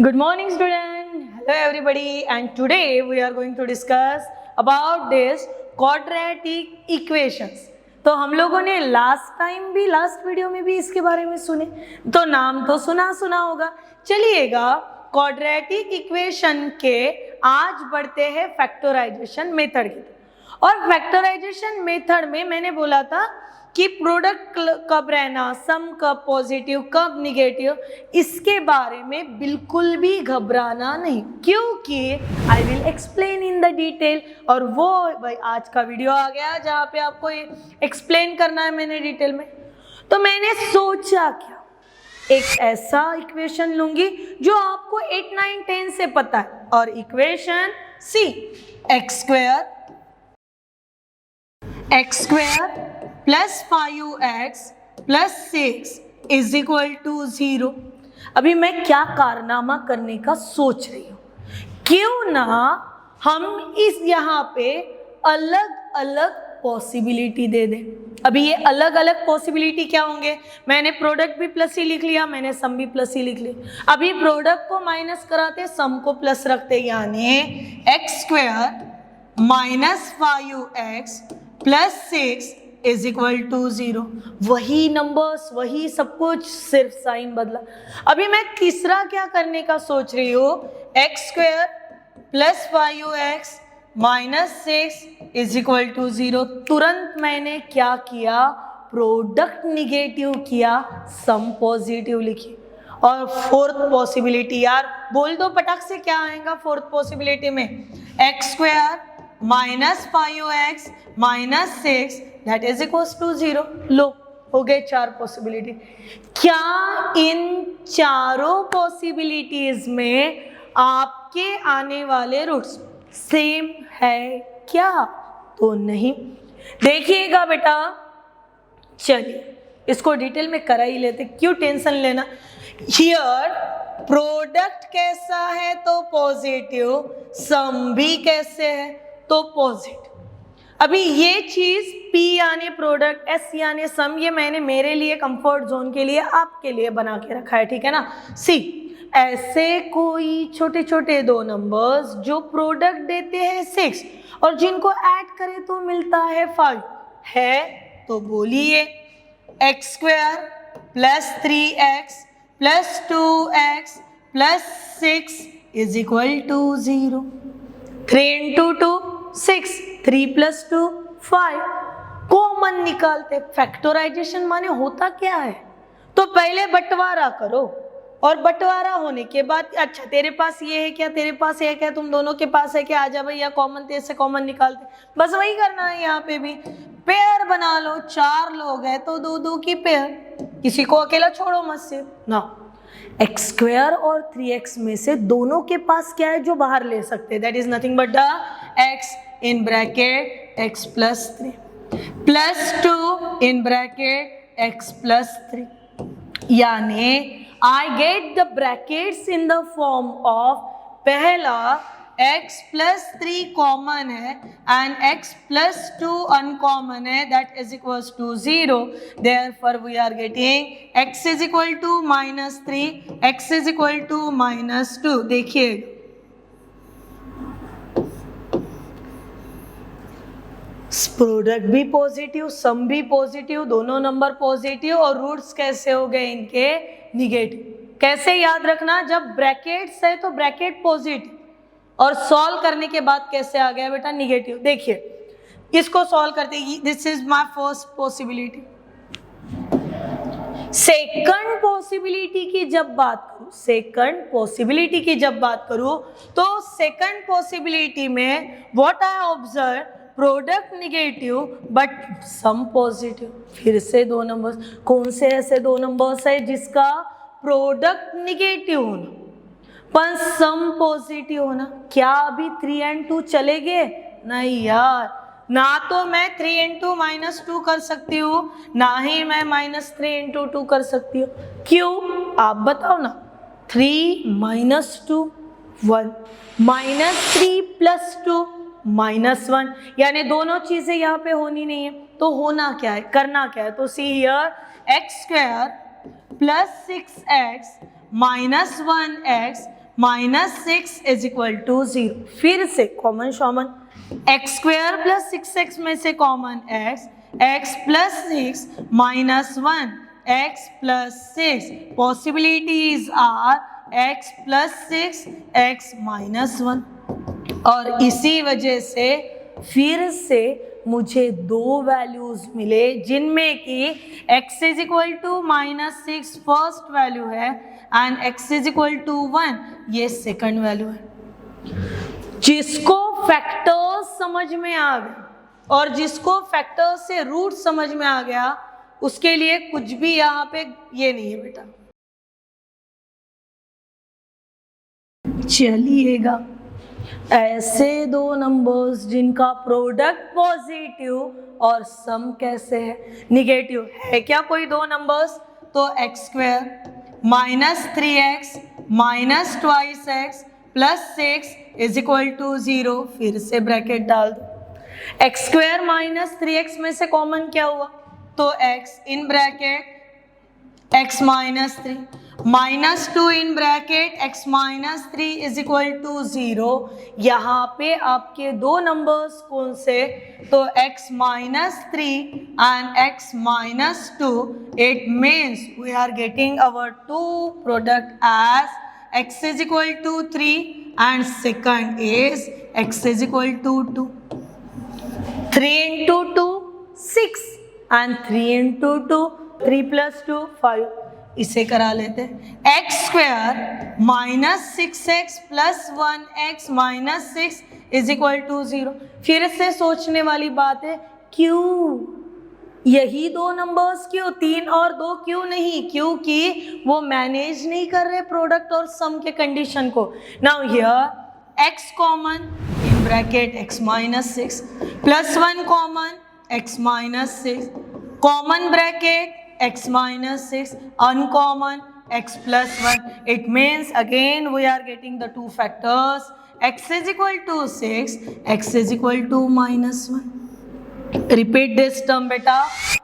Good morning student. Hello everybody, and today we are going to discuss about this quadratic equations. तो हम लोगों ने last video में भी इसके बारे में सुने, तो नाम तो सुना होगा। चलिएगा क्वाड्रेटिक इक्वेशन के आज बढ़ते हैं फैक्टराइजेशन मेथड की। और फैक्टराइजेशन मेथड में मैंने बोला था कि प्रोडक्ट कब रहना, सम कब पॉजिटिव कब निगेटिव, इसके बारे में बिल्कुल भी घबराना नहीं, क्योंकि I will explain in the detail. और वो भाई आज का वीडियो आ गया जहाँ पे आपको ये एक्सप्लेन करना है मैंने डिटेल में। तो मैंने सोचा क्या, एक ऐसा इक्वेशन लूंगी जो आपको 8, 9, 10 से पता है। और equation c x square plus 5x plus 6 is equal to 0। अभी मैं क्या कारनामा करने का सोच रही हूँ, क्यों ना हम इस यहाँ पे अलग अलग पॉसिबिलिटी दे दें। अभी ये अलग अलग पॉसिबिलिटी क्या होंगे, मैंने प्रोडक्ट भी प्लस ही लिख लिया, मैंने सम भी प्लस ही लिख लिया। अभी प्रोडक्ट को माइनस कराते, सम को प्लस रखते, यानी x square minus 5x plus 6 is equal to 0। वही नंबर्स, वही सब कुछ, सिर्फ साइन बदला। अभी मैं तीसरा क्या करने का सोच रही हूँ, x square plus 5x minus 6 is equal to 0। तुरंत मैंने क्या किया, प्रोडक्ट निगेटिव किया, सम पॉजिटिव लिखी। और फोर्थ पॉसिबिलिटी, यार बोल दो पटक से क्या आएगा फोर्थ पॉसिबिलिटी में, x square minus 5x minus 6 that is equals to 0। लो हो गए 4 पॉसिबिलिटी। क्या इन चारों पॉसिबिलिटीज में आपके आने वाले रूट्स सेम है क्या? तो नहीं। देखिएगा बेटा, चलिए इसको डिटेल में करा ही लेते, क्यों टेंशन लेना। हियर प्रोडक्ट कैसा है तो पॉजिटिव, सम भी कैसे है तो पॉजिटिव। अभी ये चीज P यानी प्रोडक्ट, S यानी सम, ये मैंने मेरे लिए कंफर्ट जोन के लिए आपके लिए बना के रखा है, ठीक है ना। सी ऐसे कोई छोटे छोटे दो नंबर्स जो प्रोडक्ट देते हैं 6 और जिनको ऐड करें तो मिलता है 5 है, तो बोलिए x square plus 3x plus 2x plus 6 is equal to 0। 3 into 2 6, 3 plus 2 5। Common निकालते। फैक्टराइजेशन माने होता क्या है, तो पहले बंटवारा करो, और बंटवारा होने के बाद अच्छा तेरे पास ये है क्या, तेरे पास ये क्या, तुम दोनों के पास है क्या, आजा भैया कॉमन, तेरे से कॉमन निकालते। बस वही करना है यहाँ पे भी। पेयर बना लो, 4 लोग हैं तो 2-2 की पेयर, किसी को अकेला छोड़ो मत से ना। एक्स स्क्वायर और 3x में से दोनों के पास क्या है जो बाहर ले सकते हैं, that is nothing but the x in bracket x plus 3 plus 2 in bracket x plus 3, यानी I get the brackets in the form of पहला x प्लस 3 कॉमन है एंड x प्लस 2 अनकॉमन है, that is equals to 0। Therefore we are getting x is equal to minus 3, x is equal to minus 2। देखिए product भी positive, सम भी positive, दोनों number positive, और roots कैसे हो गए इनके निगेटिव। कैसे याद रखना, जब ब्रैकेट्स है तो ब्रैकेट पॉजिटिव, और सॉल्व करने के बाद कैसे आ गया बेटा निगेटिव। देखिए इसको सॉल्व करते, this is my first possibility. Second possibility की जब बात करूं, तो सेकंड पॉसिबिलिटी में what I observe, product negative but sum positive. फिर से 2 नंबर्स, कौन से ऐसे 2 नंबर्स है जिसका प्रोडक्ट निगेटिव होना पर सम पॉजिटिव होना? क्या अभी 3 and 2 चलेंगे? नहीं यार, ना तो मैं 3 into -2 कर सकती हूँ, ना ही मैं -3 into 2 कर सकती हूँ। क्यों आप बताओ ना। 3 minus 2 1, -3 plus 2 -1, यानी दोनों चीजें यहाँ पे होनी नहीं है, तो होना क्या है, करना क्या है। तो see here x square plus 6x minus 1x -6 is equal to 0। फिर से कॉमन शॉमन, एक्स स्क्वायर प्लस 6x में से common x plus 6 -1 x plus 6, possibilities are x plus 6 x -1। और इसी वजह से फिर से मुझे दो वैल्यूज मिले जिनमें कि x is equal to -6 first value है and x is equal to 1 ये सेकंड वैल्यू है। जिसको फैक्टर्स समझ में आ गया और जिसको फैक्टर्स से रूट समझ में आ गया उसके लिए कुछ भी यहाँ पे ये नहीं है बेटा। चलिएगा, ऐसे दो नंबर्स जिनका प्रोडक्ट पॉजिटिव और सम कैसे है निगेटिव है क्या कोई दो नंबर्स? तो x square -3x -2x plus 6 is equal to 0, फिर से ब्रैकेट डाल दो। एक्स स्क्वायर -3x में से कॉमन क्या हुआ? तो x in bracket x -3 -2 in bracket x -3 is equal to 0। यहाँ पे आपके दो नंबर्स कौन से? तो x -3 and x -2, it means we are getting our two product as x is equal to 3 and second is x is equal to 2। 3 into 2 6 and 3 into 2 3 plus 2 5। इसे करा लेते हैं। X square -6x plus 1x -6 is equal to 0। फिर से सोचने वाली बात है, क्यों यही दो नंबर्स, क्यों 3 और 2 क्यों नहीं? क्योंकि वो मैनेज नहीं कर रहे प्रोडक्ट और सम के कंडीशन को। Now here x common in bracket x -6 plus 1 common x -6 common bracket x -6 uncommon x plus 1। It means again we are getting the two factors x is equal to 6 x is equal to -1। Repeat this term बेटा,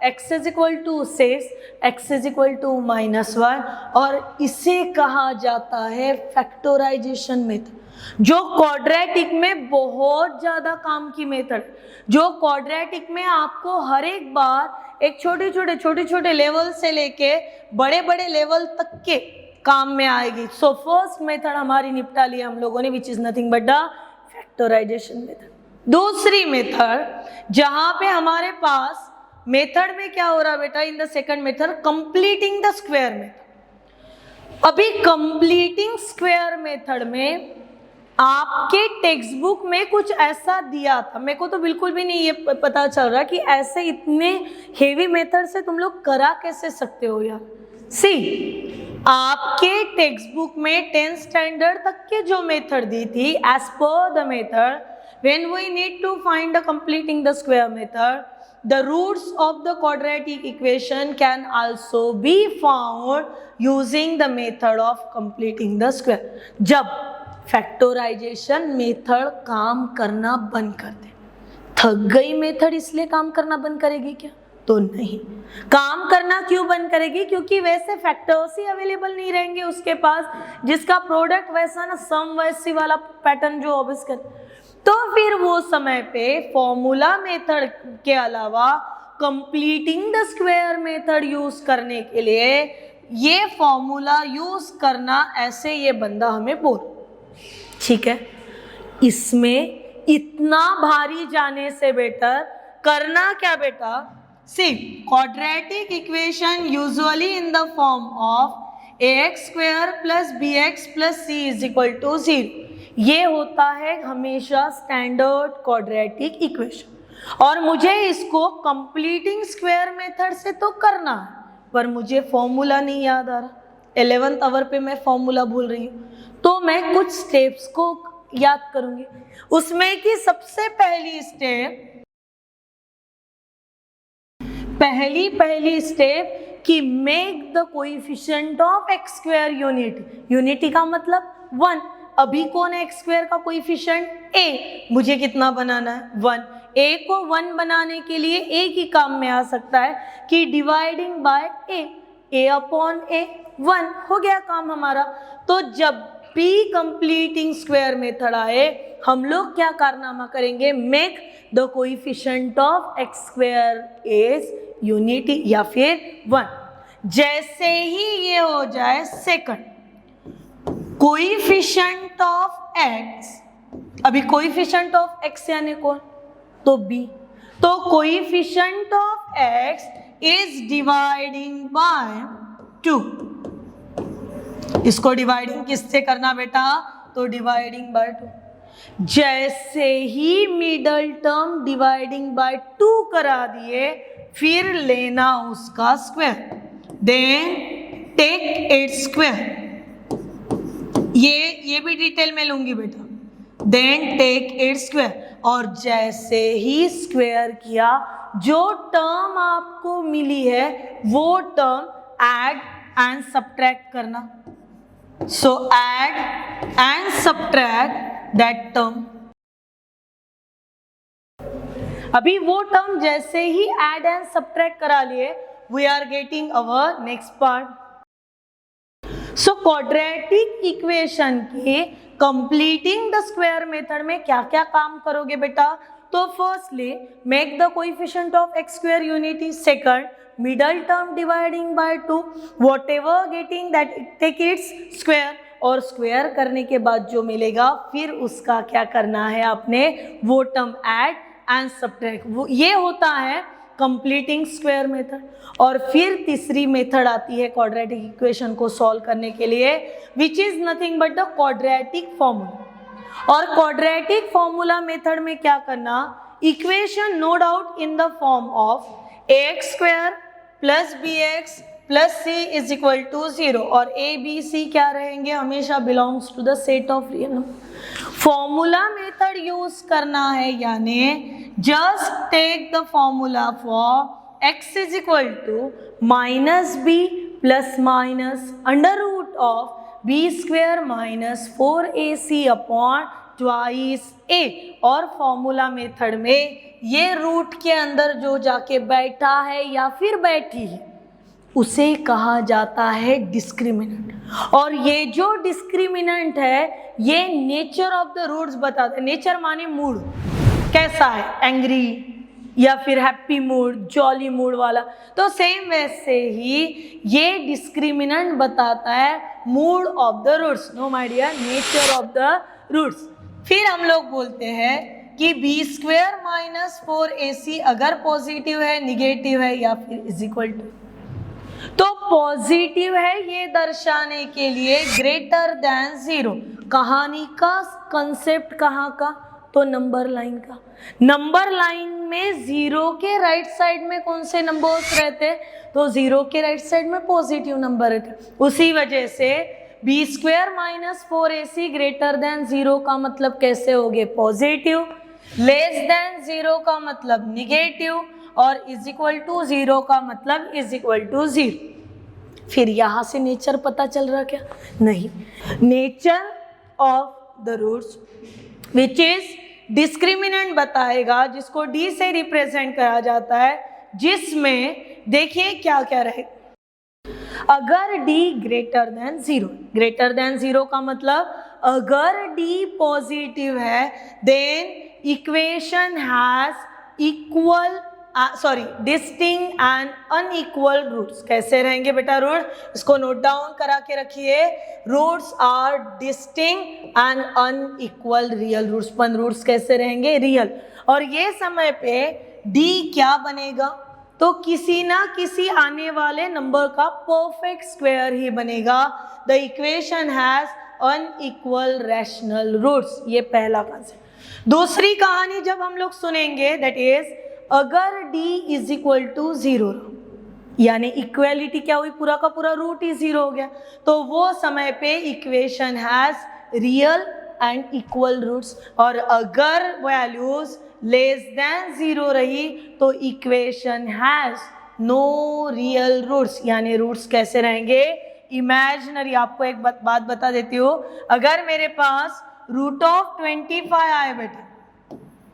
x is equal to 6 x is equal to -1 और इसे कहा जाता है factorisation method, जो quadratic में बहुत ज़्यादा काम की मेथड, जो क्वाड्रेटिक में आपको हर एक बार एक छोटे छोटे लेवल से लेके बड़े बड़े लेवल तक के काम में आएगी। सो फर्स्ट मेथड हमारी निपटा ली हम लोगों ने, which is nothing but the factorization method. दूसरी मेथड जहां पे हमारे पास मेथड में क्या हो रहा है बेटा, in the second method completing the square method. अभी कंप्लीटिंग स्क्वायर मेथड में आपके टेक्स्ट बुक में कुछ ऐसा दिया था, मेरे को तो बिल्कुल भी नहीं ये पता चल रहा कि ऐसे इतने हेवी मेथड से तुम लोग करा कैसे सकते हो यार। सी, आपके टेक्स्ट बुक में 10th स्टैंडर्ड तक के जो मेथड दी थी, as per the method when we need to find the completing the square method, the roots of the quadratic equation can also be found using the method of completing the square। जब factorisation method काम करना बंद कर दे, थक गई method इसलिए काम करना बंद करेगी क्या? तो नहीं। काम करना क्यों बंद करेगी? क्योंकि वैसे फैक्टर्स ही अवेलेबल नहीं रहेंगे उसके पास जिसका प्रोडक्ट वैसा ना सम वैसी वाला पैटर्न जो ऑब्वियस कर, तो फिर वो समय पे फॉर्मूला मेथड के अलावा completing the square method use करने के लिए ये फॉर्मूला यूज करना, ऐसे ये बंदा हमें बोल, ठीक है। इसमें इतना भारी जाने से बेटर करना क्या बेटा? See, quadratic equation usually in the form of ax square plus bx plus c is equal to 0। ये होता है हमेशा स्टैंडर्ड क्वाड्रेटिक इक्वेशन और मुझे इसको कंप्लीटिंग स्क्वायर मेथड से तो करना है, पर मुझे फॉर्मूला नहीं याद आ रहा। 11th आवर पे मैं फॉर्मूला भूल रही हूँ, तो मैं कुछ स्टेप्स को याद करूंगी। उसमें की सबसे पहली स्टेप कि make the coefficient of x square unity. Unity का मतलब 1। अभी कौन है एक्स स्क्वायर का कोएफिशिएंट? a। मुझे कितना बनाना है? 1। a को 1 बनाने के लिए एक ही काम में आ सकता है कि dividing by a upon a 1 हो गया काम हमारा। तो जब पी कंप्लीटिंग स्क्वायर मेथड आए, हम लोग क्या कारनामा करेंगे, make the coefficient of x square is unity या फिर 1। जैसे ही ये हो जाए सेकंड, कोएफिशिएंट ऑफ एक्स, अभी कोएफिशिएंट ऑफ एक्स यानी कौन, तो बी, तो coefficient of x is dividing by 2। इसको डिवाइडिंग किससे करना बेटा, तो डिवाइडिंग बाय 2। जैसे ही मिडल टर्म डिवाइडिंग बाय 2 करा दिए, फिर लेना उसका square, then take its square. ये भी डिटेल में लूंगी बेटा, देन टेक इट्स स्क्वायर। और जैसे ही स्क्वायर किया, जो टर्म आपको मिली है वो टर्म ऐड एंड सब्ट्रैक्ट करना। सो add and subtract that term. अभी वो टर्म जैसे ही ऐड एंड सब्ट्रैक्ट करा लिए, we are getting our next part. So quadratic equation के कंप्लीटिंग द स्क्वायर मेथड में क्या क्या काम करोगे बेटा, तो firstly make the coefficient of x square unity, second middle term dividing by 2, whatever getting that take its square, और square करने के बाद जो मिलेगा फिर उसका क्या करना है आपने, वो टर्म ऐड एंड सब्ट्रैक्ट। वो ये होता है कंप्लीटिंग स्क्वायर मेथड। और फिर तीसरी मेथड आती है क्वाड्रेटिक इक्वेशन को सॉल्व करने के लिए, which is nothing but the quadratic formula. और क्वाड्रेटिक फॉर्मूला मेथड में क्या करना, equation no doubt in the form of ax square plus bx plus c is equal to 0, और a b c क्या रहेंगे, हमेशा belongs to the set of real number. Formula method use करना है, यानी just take the formula for x is equal to minus b plus minus under root of b square minus 4ac upon twice a। और formula method में ये root के अंदर जो जाके बैठा है या फिर बैठी है, उसे कहा जाता है डिस्क्रिमिनेंट। और ये जो डिस्क्रिमिनेंट है, ये नेचर ऑफ द रूट्स बताता है। नेचर माने मूड, कैसा है, एंग्री या फिर हैप्पी मूड, जॉली मूड वाला। तो सेम वैसे ही ये डिस्क्रिमिनेंट बताता है mood of the roots. No my dear, nature of the roots. फिर हम लोग बोलते हैं कि बी स्क्वायर माइनस 4ac अगर पॉजिटिव है, निगेटिव है या फिर इज इक्वल टू, तो पॉजिटिव है ये दर्शाने के लिए ग्रेटर देन 0। कहानी का कंसेप्ट कहाँ का, तो नंबर लाइन का। नंबर लाइन में 0 के राइट साइड में कौन से नंबर्स रहते, तो 0 के राइट साइड में पॉजिटिव नंबर रहते। उसी वजह से b square minus 4ac greater than 0 का मतलब कैसे हो गए, पॉजिटिव, लेस देन 0 का मतलब निगेटिव, और इज इक्वल टू 0 का मतलब इज इक्वल टू 0। फिर यहाँ से नेचर पता चल रहा क्या, नहीं, nature of the roots which is discriminant बताएगा, जिसको डी से रिप्रेजेंट करा जाता है, जिसमें देखिए क्या क्या रहे। अगर d greater than 0, greater than 0 का मतलब अगर d पॉजिटिव है, then equation has equal distinct and unequal roots. कैसे रहेंगे बेटा रूट, इसको नोट डाउन करा के रखिए। Roots are distinct and unequal real roots. पन रूट्स कैसे रहेंगे, रियल। और ये समय पे d क्या बनेगा, तो किसी ना किसी आने वाले नंबर का परफेक्ट स्क्वायर ही बनेगा। The equation has unequal rational roots. ये पहला कॉन्सेप्ट। दूसरी कहानी जब हम लोग सुनेंगे, दैट इज अगर d इज इक्वल टू 0, यानी इक्वेलिटी क्या हुई, पूरा का पूरा रूट ही 0 हो गया, तो वो समय पे equation has real and equal roots. और अगर वैल्यूज लेस देन 0 रही तो equation has no real roots, यानी रूट्स कैसे रहेंगे, इमेजिनरी। आपको एक बात बता देती हूँ, अगर मेरे पास रूट ऑफ 25 आए बेटा,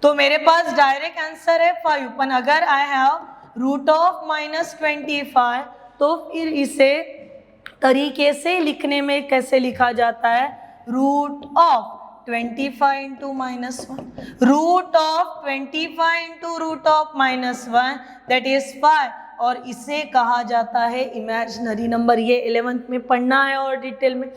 तो मेरे पास डायरेक्ट आंसर है 5। पर अगर आई हैव रूट ऑफ -25, तो फिर इसे तरीके से लिखने में कैसे लिखा जाता है, root of 25 into -1, root of 25 into root of -1 that is 5, और इसे कहा जाता है इमेजिनरी नंबर। ये 11th में पढ़ना है और डिटेल में।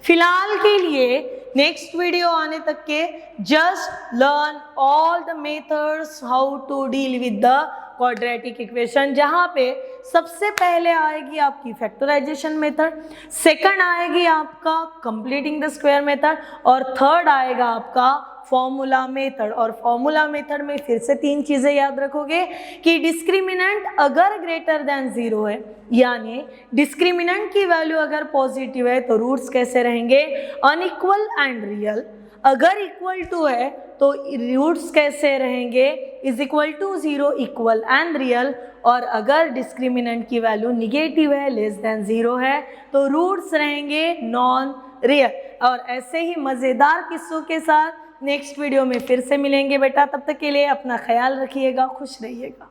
फिलहाल के लिए नेक्स्ट वीडियो आने तक के just learn all the methods how to deal with the quadratic equation, जहाँ पे सबसे पहले आएगी आपकी फैक्टराइजेशन मेथड, सेकंड आएगी आपका कंप्लीटिंग द स्क्वायर मेथड, और थर्ड आएगा आपका फॉर्मूला मेथड। और फॉर्मूला मेथड में फिर से 3 चीजें याद रखोगे कि डिस्क्रिमिनेंट अगर ग्रेटर देन 0 है, यानी डिस्क्रिमिनेंट की वैल्यू अगर पॉजिटिव है तो रूट्स कैसे रहेंगे, अनइक्वल एंड रियल। अगर इक्वल टू है तो रूट्स कैसे रहेंगे, is equal to 0, equal and real. और अगर डिस्क्रिमिनेंट की वैल्यू निगेटिव है, लेस देन 0 है, तो रूट्स रहेंगे नॉन रियल। और ऐसे ही मज़ेदार किस्सों के साथ नेक्स्ट वीडियो में फिर से मिलेंगे बेटा। तब तक के लिए अपना ख्याल रखिएगा, खुश रहिएगा।